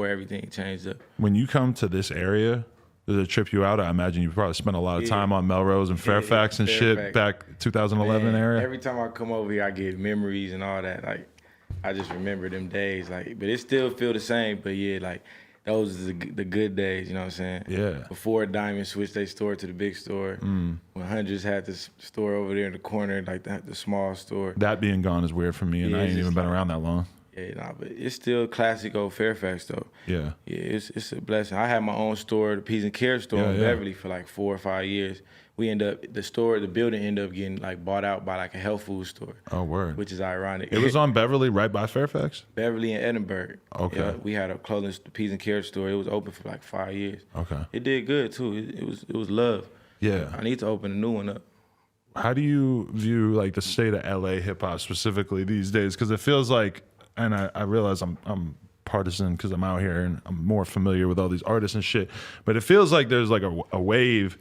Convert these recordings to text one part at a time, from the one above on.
before everything changed up. When you come to this area, does it trip you out? I imagine you probably spent a lot of time on Melrose and Fairfax and shit back 2011 area. Every time I come over here, I get memories and all that. Like, I just remember them days. Like, but it still feel the same. But yeah, like those are the good days. You know what I'm saying? Yeah. Before Diamond switched their store to the big store, when Hundreds had the store over there in the corner, like the small store. That being gone is weird for me, and I ain't even been around that long. Yeah, nah, but it's still classic old Fairfax though. Yeah. Yeah, it's a blessing. I had my own store, the Peas and Care store in Beverly for like 4 or 5 years. We the building ended up getting like bought out by like a health food store. Oh, word. Which is ironic. It was on Beverly, right by Fairfax? Beverly and Edinburgh. Okay. Yeah, we had a the Peas and Care store. It was open for like 5 years. Okay. It did good too. It was love. Yeah. I need to open a new one up. How do you view like the state of LA hip hop specifically these days? Because it feels like, and I realize I'm partisan because I'm out here and I'm more familiar with all these artists and shit, but it feels like there's like a wave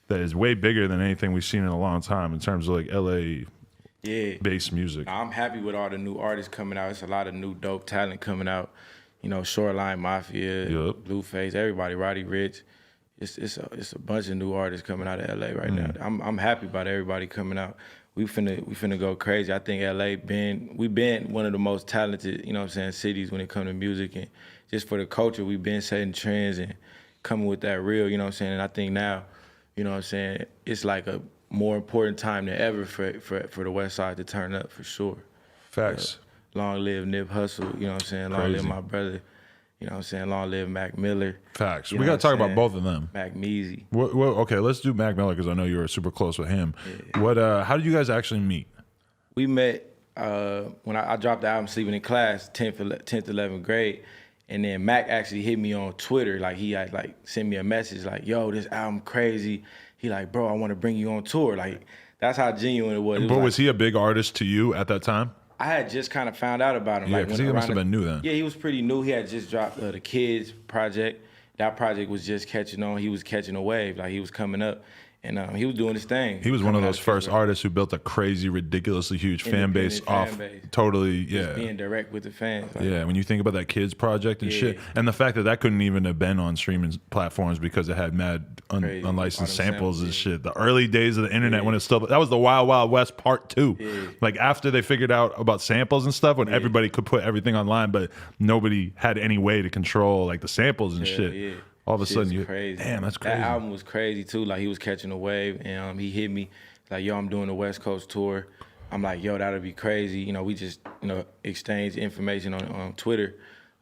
that is way bigger than anything we've seen in a long time in terms of like LA based music. I'm happy with all the new artists coming out. It's a lot of new dope talent coming out. You know, Shoreline Mafia, Blueface, everybody, Roddy Ricch. It's a bunch of new artists coming out of LA right now. I'm happy about everybody coming out. We finna go crazy. I think LA we've been one of the most talented, you know what I'm saying, cities when it comes to music, and just for the culture, we've been setting trends and coming with that real, you know what I'm saying. And I think now, you know what I'm saying, it's like a more important time than ever for the West Side to turn up for sure. Facts. Long live Nip Hussle, you know what I'm saying. Long live my brother. You know what I'm saying? Long live Mac Miller. Facts. We got to talk about both of them. Mac Meezy. Well, okay, let's do Mac Miller because I know you were super close with him. Yeah. How did you guys actually meet? We met when I dropped the album Sleeping in Class, 10th, 11th grade. And then Mac actually hit me on Twitter. Like, he had like sent me a message like, yo, this album crazy. He like, bro, I want to bring you on tour. Like, that's how genuine it was. But was he a big artist to you at that time? I had just kind of found out about him. Yeah, because he must have been new then. Yeah, he was pretty new. He had just dropped the Kids project. That project was just catching on. He was catching a wave. Like, he was coming up. And he was doing his thing. He was one of those first artists who built a crazy, ridiculously huge fan base off totally, just being direct with the fans. Like, yeah, when you think about that Kids project and shit, and the fact that couldn't even have been on streaming platforms because it had mad unlicensed samples and shit. The early days of the internet when it still, that was the Wild Wild West part 2. Yeah. Like after they figured out about samples and stuff, when everybody could put everything online, but nobody had any way to control like the samples and shit. Yeah. All of a sudden, crazy. Damn, that's crazy. That album was crazy too. Like, he was catching a wave, and he hit me like, yo, I'm doing the West Coast tour. I'm like, yo, that'll be crazy. You know, we just exchanged information on Twitter,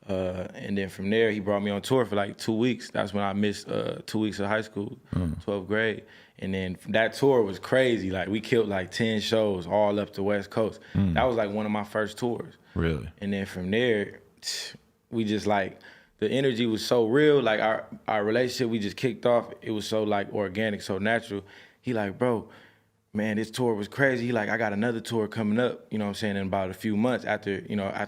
and then from there, he brought me on tour for like 2 weeks. That's when I missed 2 weeks of high school, 12th grade. And then that tour was crazy. Like, we killed like 10 shows all up the West Coast. That was like one of my first tours. Really? And then from there, we just like, the energy was so real. Like, our relationship, we just kicked off. It was so like organic, so natural. He like, bro, man, this tour was crazy. He like, I got another tour coming up, you know what I'm saying, in about a few months after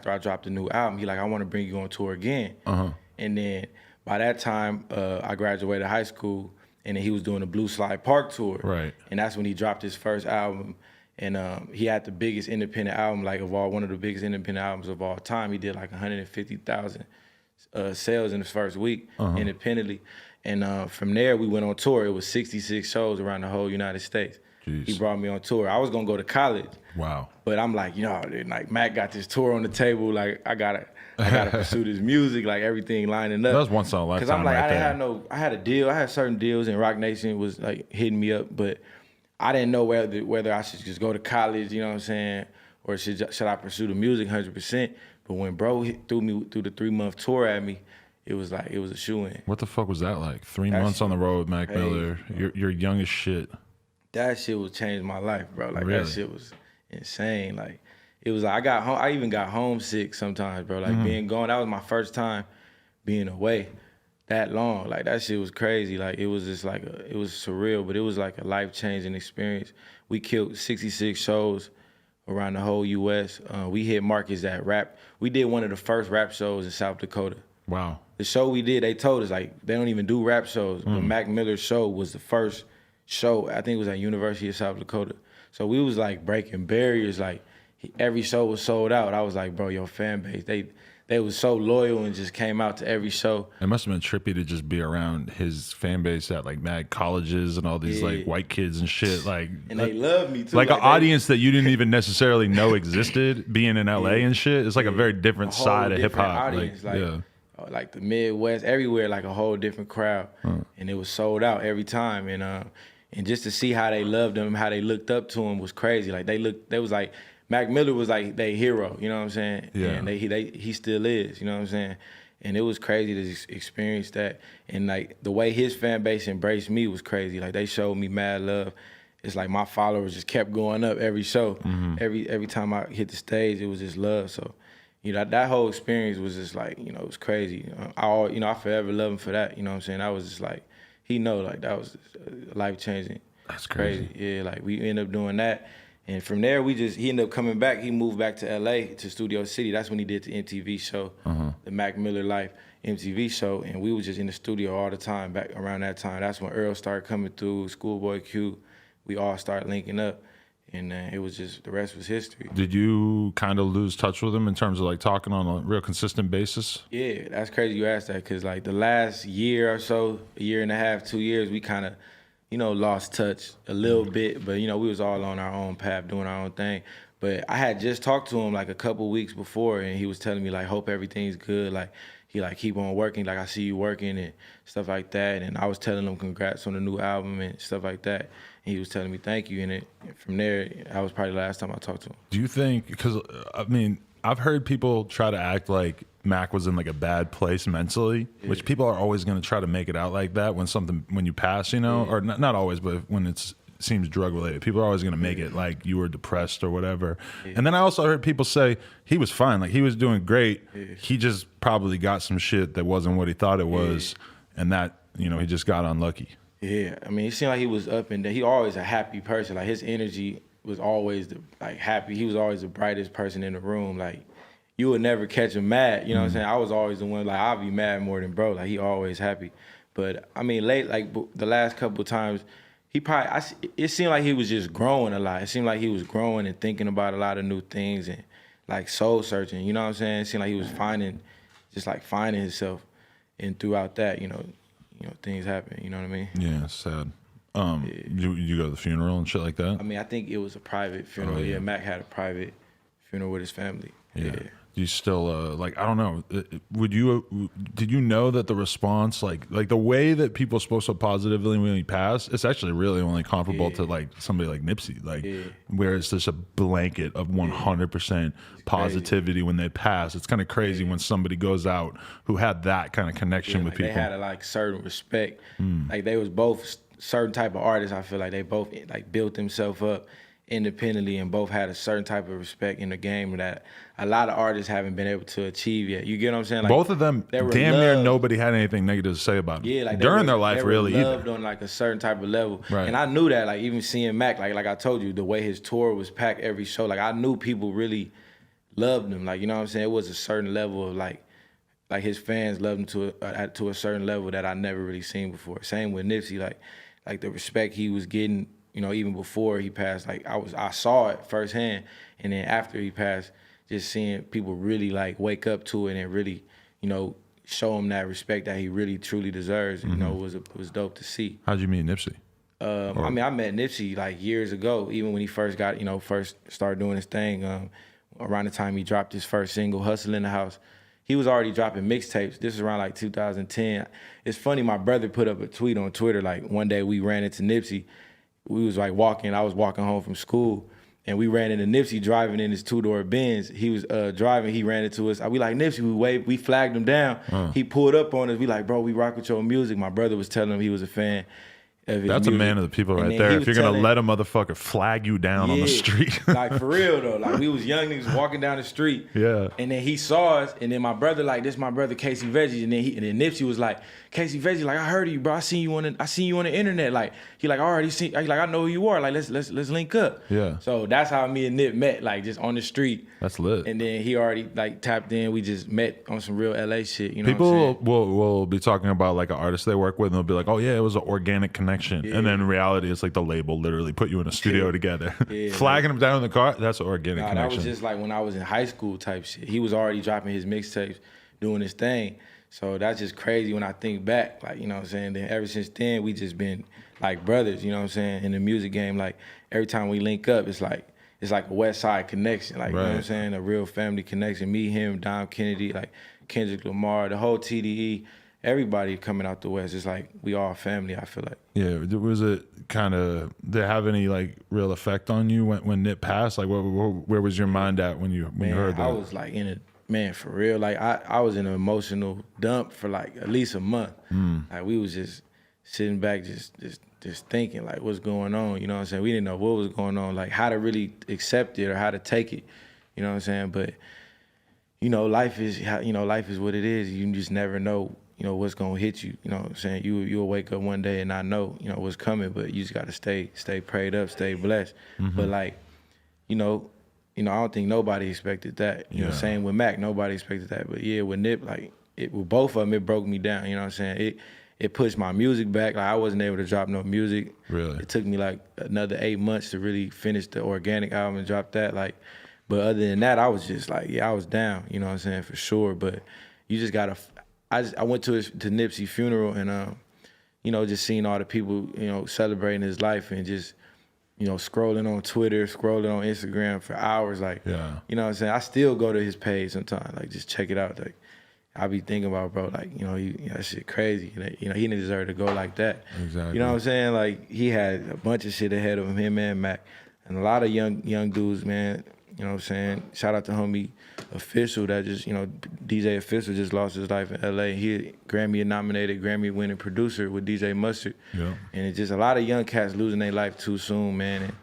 I dropped the new album. He like, I want to bring you on tour again. And then by that time, I graduated high school, and then he was doing the Blue Slide Park tour. Right. And that's when he dropped his first album. And he had the biggest independent album, like one of the biggest independent albums of all time. He did like 150,000 sales in his first week independently. And from there, we went on tour. It was 66 shows around the whole United States. Jeez. He brought me on tour. I was gonna go to college. Wow. But I'm like, like Mac got this tour on the table. Like, I gotta pursue this music. Like, everything lining up. That was once in a lifetime. Because I'm like, right I had a deal. I had certain deals, and Rock Nation was like hitting me up, but I didn't know whether I should just go to college. You know what I'm saying? Or should I pursue the music 100%? But when bro threw the 3-month tour at me, it was like, it was a shoe-in. What the fuck was that like? 3 months on the road with Mac Miller. You're young as shit. That shit was changed my life, bro. Like, really? That shit was insane. Like, it was like, I even got homesick sometimes, bro. Like, being gone, that was my first time being away that long. Like, that shit was crazy. Like, it was just like, it was surreal, but it was like a life-changing experience. We killed 66 shows around the whole U.S. We hit markets that rap. We did one of the first rap shows in South Dakota. Wow. The show we did, they told us, like, they don't even do rap shows, but Mac Miller's show was the first show. I think it was at University of South Dakota. So we was like breaking barriers. Like, every show was sold out. I was like, bro, your fan base, they was so loyal and just came out to every show. It must have been trippy to just be around his fan base at like mad colleges and all these like white kids and shit. Like, and they love me too. Like an audience that you didn't even necessarily know existed being in LA and shit. It's like a very different side of hip hop. Like the Midwest, everywhere, like a whole different crowd. And it was sold out every time. And just to see how they loved him, how they looked up to him was crazy. Like they was like, Mac Miller was like their hero, you know what I'm saying? Yeah. And he still is, you know what I'm saying? And it was crazy to experience that. And like the way his fan base embraced me was crazy. Like they showed me mad love. It's like my followers just kept going up every show. Every time I hit the stage, it was just love. So, you know, that whole experience was just like, you know, it was crazy. I forever love him for that, you know what I'm saying? That was just like, he know like that was life-changing. That's crazy. Yeah, like we ended up doing that. And from there, he ended up coming back. He moved back to LA, to Studio City. That's when he did the MTV show, the Mac Miller Life MTV show. And we was just in the studio all the time back around that time. That's when Earl started coming through, Schoolboy Q. We all started linking up. And it was just, the rest was history. Did you kind of lose touch with him in terms of like talking on a real consistent basis? Yeah, that's crazy you asked that, because like the last year or so, a year and a half, 2 years, we kind of, you know, lost touch a little bit, but, you know, we was all on our own path, doing our own thing. But I had just talked to him like a couple weeks before, and he was telling me like, hope everything's good. Like, he like, keep on working. Like, I see you working and stuff like that. And I was telling him congrats on the new album and stuff like that. And he was telling me thank you. And from there, that was probably the last time I talked to him. Do you think, because I mean, I've heard people try to act like Mac was in like a bad place mentally, which people are always going to try to make it out like that when you pass, you know, or not always, but when it seems drug related, people are always going to make it like you were depressed or whatever. And then I also heard people say he was fine, like he was doing great. He just probably got some shit that wasn't what he thought it was, and that, you know, he just got unlucky. Yeah, I mean, it seemed like he was up and down. He always a happy person. Like his energy was always happy. He was always the brightest person in the room. Like, you would never catch him mad. You know what I'm saying? I was always the one, like, I'll be mad more than bro. Like, he always happy. But, I mean, the last couple of times, it seemed like he was just growing a lot. It seemed like he was growing and thinking about a lot of new things and, like, soul searching. You know what I'm saying? It seemed like he was finding himself. And throughout that, you know, things happen. You know what I mean? Yeah, it's sad. You go to the funeral and shit like that? I mean, I think it was a private funeral. Oh, yeah, Mac had a private funeral with his family. Yeah. You still like, I don't know, did you know that the response, like the way that people spoke so positively when he passed, it's actually really only comparable to like somebody like Nipsey, like where it's just a blanket of 100% positivity when they pass. It's kind of crazy when somebody goes out who had that kind of connection with people. They had a like certain respect. Like they was both certain type of artists. I feel like they both like built themselves up independently and both had a certain type of respect in the game that a lot of artists haven't been able to achieve yet. You get what I'm saying? Like, both of them, damn near nobody had anything negative to say about them. Yeah, like during their life, really. They were loved on like a certain type of level. Right. And I knew that, like even seeing Mac, like I told you, the way his tour was packed every show, like I knew people really loved him. Like, you know what I'm saying? It was a certain level of like his fans loved him to a certain level that I never really seen before. Same with Nipsey, like the respect he was getting, you know, even before he passed, like I saw it firsthand, and then after he passed, just seeing people really like wake up to it and really, you know, show him that respect that he really truly deserves. You know, it was dope to see. How'd you meet Nipsey? I mean, I met Nipsey like years ago, even when he first started doing his thing. Around the time he dropped his first single, "Hustle in the House," he was already dropping mixtapes. This is around like 2010. It's funny, my brother put up a tweet on Twitter, like one day we ran into Nipsey. We was like I was walking home from school, and we ran into Nipsey driving in his two-door Benz. He was driving, he ran into us. We like, Nipsey, we flagged him down. He pulled up on us. We like, bro, we rock with your music. My brother was telling him he was a fan of his That's music. A man of the people right there. If you're going to let a motherfucker flag you down on the street. Like, for real, though. Like, we was young niggas walking down the street. Yeah. And then he saw us, and then my brother, like, this my brother, Casey Veggies. And then Nipsey was like, Casey Veggies, like, I heard of you, bro. I seen you on the internet. Like, he like, I already seen, like, I know who you are. Like, let's link up. Yeah. So that's how me and Nip met, like, just on the street. That's lit. And then he already, like, tapped in. We just met on some real LA shit, you know People what I'm saying? will be talking about, like, an artist they work with, and they'll be like, oh, yeah, it was an organic connection. connection. And then in reality, it's like the label literally put you in a studio together. Flagging him down in the car, that's an organic connection. That was just like when I was in high school type shit. He was already dropping his mixtapes, doing his thing. So that's just crazy when I think back. Like, you know what I'm saying? Then ever since then, we just been like brothers, you know what I'm saying? In the music game, like every time we link up, it's like a West Side connection. Like, you know what I'm saying? A real family connection. Me, him, Dom Kennedy, like Kendrick Lamar, the whole TDE. Everybody coming out the West, it's like we all family, I feel like. Yeah, was it kind of, did it have any like real effect on you when Nip passed? Like where was your mind at when you heard that? I was like for real, like I was in an emotional dump for like at least a month. Like we was just sitting back just thinking like what's going on, you know what I'm saying? We didn't know what was going on, like how to really accept it or how to take it, you know what I'm saying? But life is what it is. You just never know, what's gonna hit you. You know what I'm saying? You'll wake up one day and not know, what's coming, but you just gotta stay prayed up, stay blessed. But like, I don't think nobody expected that. You know, same with Mac, nobody expected that. But yeah, with Nip, like with both of them, it broke me down. You know what I'm saying? It pushed my music back. Like I wasn't able to drop no music. Really? It took me like another 8 months to really finish the organic album and drop that. Like, but other than that, I was just like, I was down. You know what I'm saying? For sure. But you just gotta. I went to Nipsey's funeral and just seeing all the people celebrating his life and just scrolling on Twitter, scrolling on Instagram for hours. Like, you know what I'm saying? I still go to his page sometimes, like just check it out. Like I be thinking about, bro, like that shit crazy. He didn't deserve to go like that. Exactly. You know what I'm saying? Like he had a bunch of shit ahead of him and Mac, and a lot of young dudes, man. You know what I'm saying? Shout out to homie Official that just, DJ Official just lost his life in LA. He Grammy-nominated, Grammy-winning producer with DJ Mustard. Yeah. And it's just a lot of young cats losing their life too soon, man,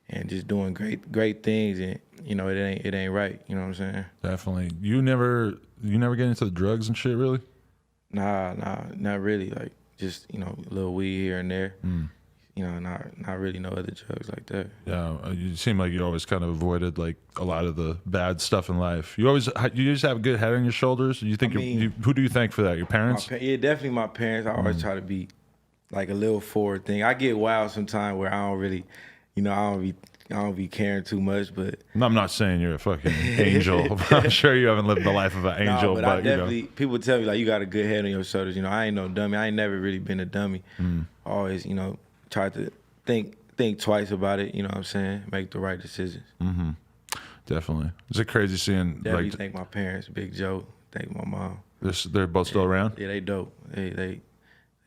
and just doing great things, and it ain't right. You know what I'm saying? Definitely. You never get into the drugs and shit, really? Nah, not really. Like just a little weed here and there. Not really no other drugs like that. Yeah, you seem like you always kind of avoided like a lot of the bad stuff in life. You just have a good head on your shoulders. You think who do you thank for that? Your parents? Yeah, definitely my parents. I always try to be like a little forward thing. I get wild sometimes where I don't really, I don't be caring too much. But I'm not saying you're a fucking angel. I'm sure you haven't lived the life of an angel. But I definitely, people tell me like you got a good head on your shoulders. I ain't no dummy. I ain't never really been a dummy. Always, try to think twice about it, you know what I'm saying? Make the right decisions. Definitely. Is it crazy seeing definitely thank my parents, Big Joe, thank my mom. They're both still around? Yeah, they dope. They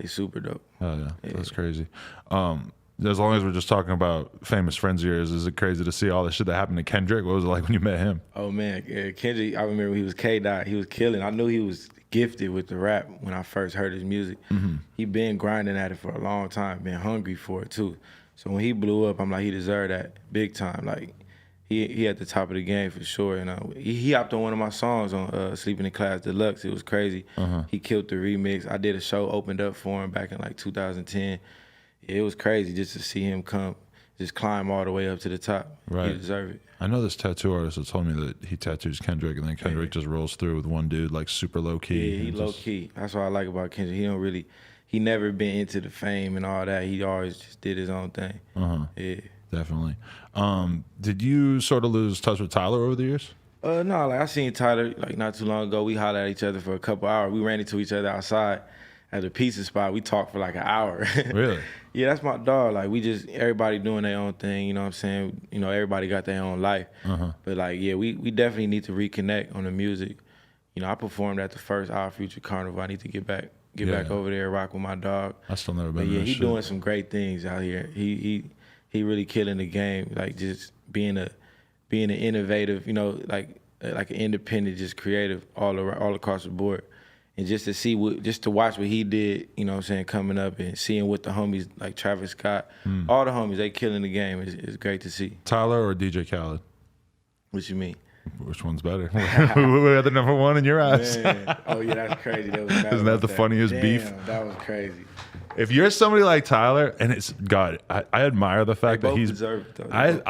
super dope. Oh yeah. That's crazy. As long as we're just talking about famous friends of yours, is it crazy to see all the shit that happened to Kendrick? What was it like when you met him? Oh man, Kendrick, I remember when he was K-Dot, he was killing. I knew he was gifted with the rap when I first heard his music. He been grinding at it for a long time, been hungry for it too. So when he blew up, I'm like, he deserved that big time. Like he at the top of the game for sure. He hopped on one of my songs on Sleeping in Class Deluxe. It was crazy. He killed the remix. I did a show, opened up for him back in like 2010. It was crazy just to see him just climb all the way up to the top. Right. He deserved it. I know this tattoo artist that told me that he tattoos Kendrick, and then Kendrick just rolls through with one dude, like super low key. Yeah, he low key. That's what I like about Kendrick. He never been into the fame and all that. He always just did his own thing. Yeah. Definitely. Did you sort of lose touch with Tyler over the years? No, like I seen Tyler like not too long ago. We hollered at each other for a couple hours. We ran into each other outside at a pizza spot. We talked for like an hour. Really? Yeah, that's my dog. Like everybody doing their own thing, you know what I'm saying? Everybody got their own life. But like, yeah, we definitely need to reconnect on the music. I performed at the first Our Future Carnival. I need to get back over there, rock with my dog. I still never been. But yeah, he doing some great things out here. He really killing the game. Like just being an innovative, like an independent, just creative all across the board. And just to watch what he did, you know what I'm saying, coming up and seeing what the homies like Travis Scott, all the homies, they killing the game. It's great to see. Tyler or DJ Khaled? What you mean? Which one's better? Who had the number one in your eyes? Man. Oh yeah, that's crazy. Isn't that the funniest beef? That was crazy. if you're somebody like Tyler, and it's God, I admire the fact that he's. I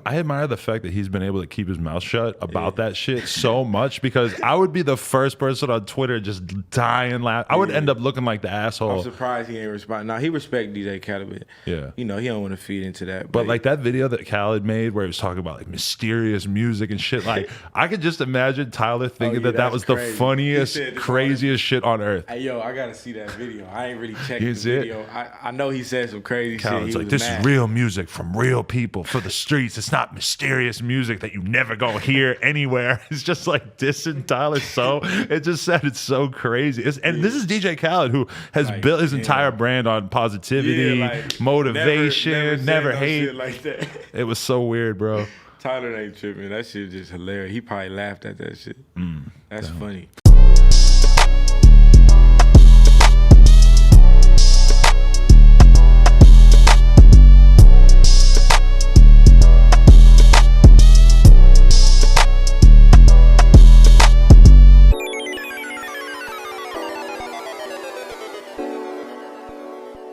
admire the fact that he's been able to keep his mouth shut about that shit so much, because I would be the first person on Twitter just dying laughing. I would end up looking like the asshole. I'm surprised he ain't respond. Now he respect DJ Khaled, but he don't want to feed into that. But like that video that Khaled made where he was talking about like mysterious music and shit, like I could just imagine Tyler thinking that was crazy. The funniest, craziest shit on earth. Hey, yo, I gotta see that video. I ain't really checked the video. I know he said some crazy Khaled's shit. Like, this is real music from real people for the streets. It's not mysterious music that you never gonna hear anywhere. It's just like dissing Tyler. So it just sounded so crazy. And this is DJ Khaled, who has built his entire brand on positivity, motivation, never hate. Like that. It was so weird, bro. Tyler ain't tripping. That shit just hilarious. He probably laughed at that shit. That's funny.